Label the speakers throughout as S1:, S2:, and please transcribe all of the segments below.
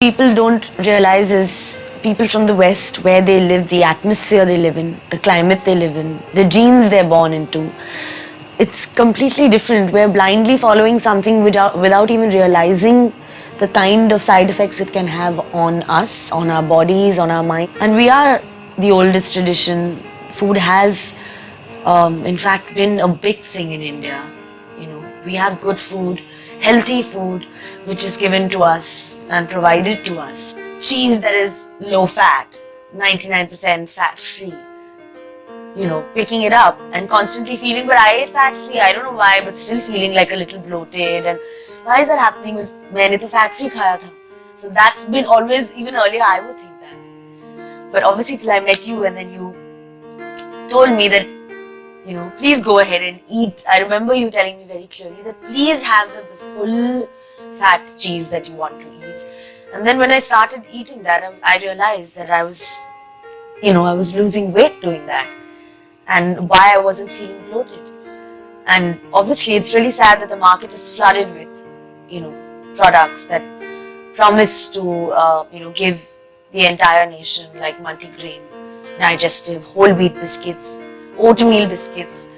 S1: People don't realize is people from the West, where they live, the atmosphere they live in, the climate they live in, the genes they're born into. It's completely different. We're blindly following something without even realizing the kind of side effects it can have on us, on our bodies, on our mind. And we are the oldest tradition. Food has, in fact, been a big thing in India. We have good food, healthy food, which is given to us and provided to us. Cheese that is low fat, 99% fat free. Picking it up and constantly feeling, but I ate fat free. I don't know why, but still feeling like a little bloated. And why is that happening with मैंने तो fat free खाया था? So that's been always, even earlier I would think that. But obviously till I met you and then you told me that, please go ahead and eat. I remember you telling me very clearly that please have the full fat cheese that you want to eat. And then when I started eating that, I realized that I was losing weight doing that. And why I wasn't feeling bloated. And obviously it's really sad that the market is flooded with, products that promise to, give the entire nation like multigrain, digestive, whole wheat biscuits, oatmeal biscuits,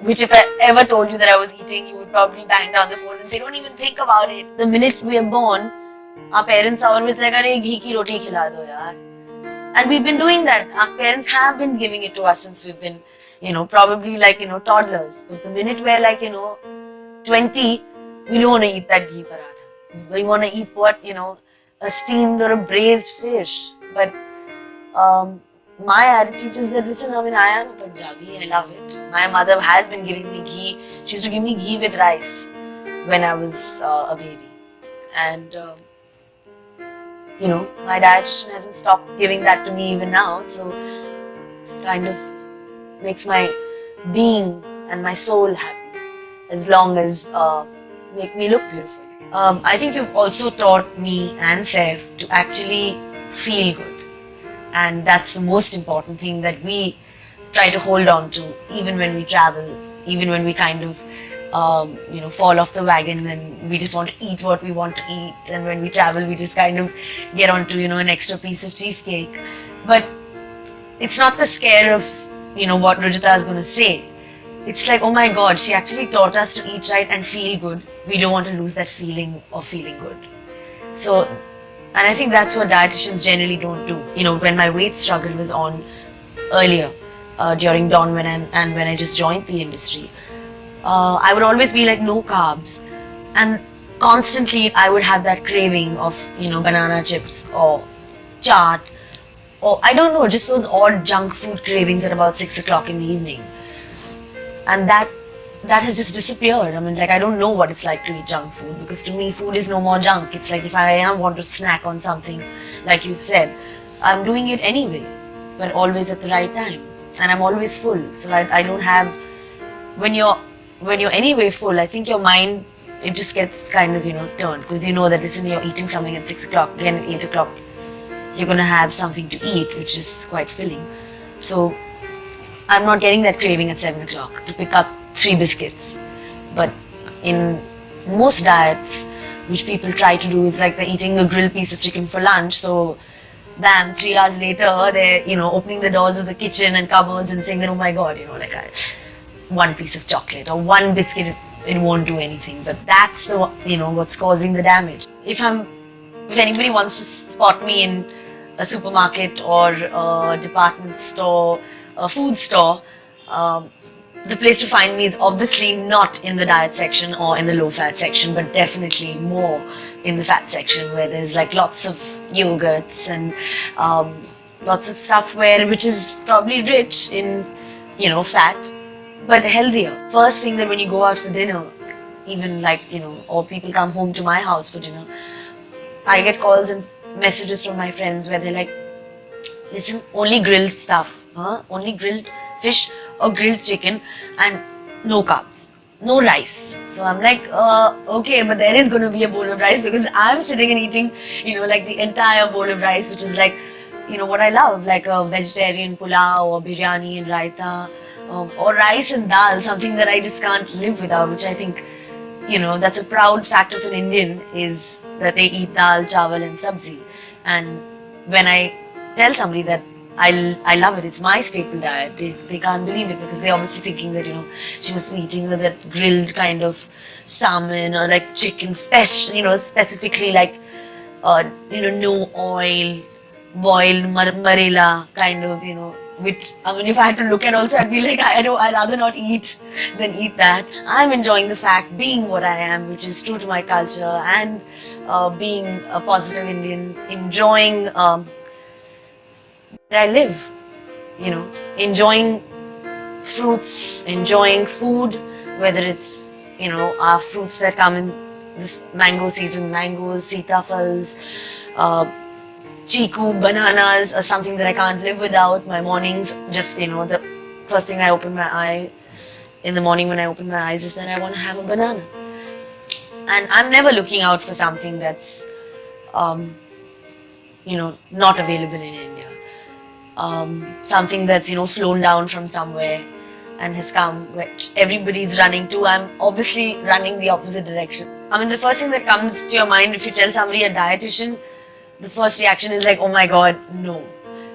S1: which if I ever told you that I was eating, you would probably bang down the phone and say, don't even think about it. The minute we are born, our parents are always like, "Arey ghee ki roti khila do yaar." And we've been doing that. Our parents have been giving it to us since we've been, probably like, toddlers. But the minute we're like, 20, we don't want to eat that ghee paratha. We want to eat what, a steamed or a braised fish. But my attitude is that, listen, I am a Punjabi, I love it. My mother has been giving me ghee. She used to give me ghee with rice when I was a baby. And my dietitian hasn't stopped giving that to me even now, so it kind of makes my being and my soul happy, as long as make me look beautiful. I think you've also taught me and Saif to actually feel good, and that's the most important thing that we try to hold on to, even when we travel, even when we kind of fall off the wagon and we just want to eat what we want to eat, and when we travel we just kind of get onto an extra piece of cheesecake. But it's not the scare of what Rujita is going to say. It's like, oh my god, she actually taught us to eat right and feel good. We don't want to lose that feeling of feeling good. So, and I think that's what dietitians generally don't do. When my weight struggle was on earlier, during dawn when I just joined the industry, I would always be like, no carbs, and constantly I would have that craving of banana chips or chaat, or I don't know, just those odd junk food cravings at about 6 o'clock in the evening. And that has just disappeared. I don't know what it's like to eat junk food, because to me food is no more junk. It's like if I want to snack on something, like you've said, I'm doing it anyway, but always at the right time, and I'm always full. So I don't have, when you're anyway full, I think your mind, it just gets kind of, turned, because that, listen, you're eating something at 6 o'clock, then at 8 o'clock, you're going to have something to eat, which is quite filling. So I'm not getting that craving at 7 o'clock to pick up 3 biscuits. But in most diets, which people try to do, it's like they're eating a grilled piece of chicken for lunch, so bam, 3 hours later, they're, opening the doors of the kitchen and cupboards and saying that, oh my god, one piece of chocolate or one biscuit, it won't do anything. But that's the what's causing the damage. If anybody wants to spot me in a supermarket or a department store, a food store, the place to find me is obviously not in the diet section or in the low fat section, but definitely more in the fat section, where there's like lots of yogurts and lots of stuff which is probably rich in fat, but healthier. First thing, that when you go out for dinner, even or people come home to my house for dinner, I get calls and messages from my friends where they're like, listen, only grilled stuff, only grilled fish or grilled chicken, and no carbs, no rice. So I'm like, okay, but there is going to be a bowl of rice, because I'm sitting and eating, like the entire bowl of rice, which is like, what I love, like a vegetarian pulao or biryani and raita, or rice and dal, something that I just can't live without, which I think, that's a proud fact of an Indian, is that they eat dal, chawal and sabzi. And when I tell somebody that I love it, it's my staple diet, they can't believe it, because they're obviously thinking that, she must be eating that grilled kind of salmon or like chicken, specifically like, no oil, boiled marela kind of, which, I mean, if I had to look at also, I'd be like, I'd rather not eat than eat that. I'm enjoying the fact, being what I am, which is true to my culture, and being a positive Indian, enjoying where I live, enjoying fruits, enjoying food, whether it's, our fruits that come in this mango season, mangoes, sitafals, chiku, bananas are something that I can't live without. My mornings, just, the first thing I open my eye in the morning when I open my eyes is that I want to have a banana. And I'm never looking out for something that's, not available in India. Something that's, flown down from somewhere and has come, which everybody's running to. I'm obviously running the opposite direction. I mean, the first thing that comes to your mind if you tell somebody a dietitian, the first reaction is like, oh my god, no.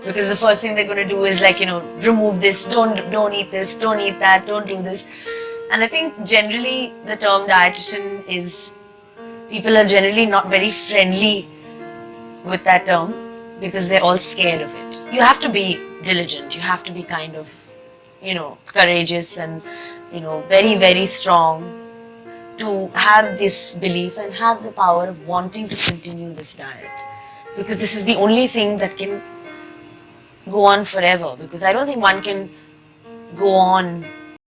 S1: Because the first thing they're going to do is like, remove this, don't eat this, don't eat that, don't do this. And I think generally the term dietitian is, people are generally not very friendly with that term because they're all scared of it. You have to be diligent, you have to be kind of, courageous and, very, very strong to have this belief and have the power of wanting to continue this diet. Because this is the only thing that can go on forever. Because I don't think one can go on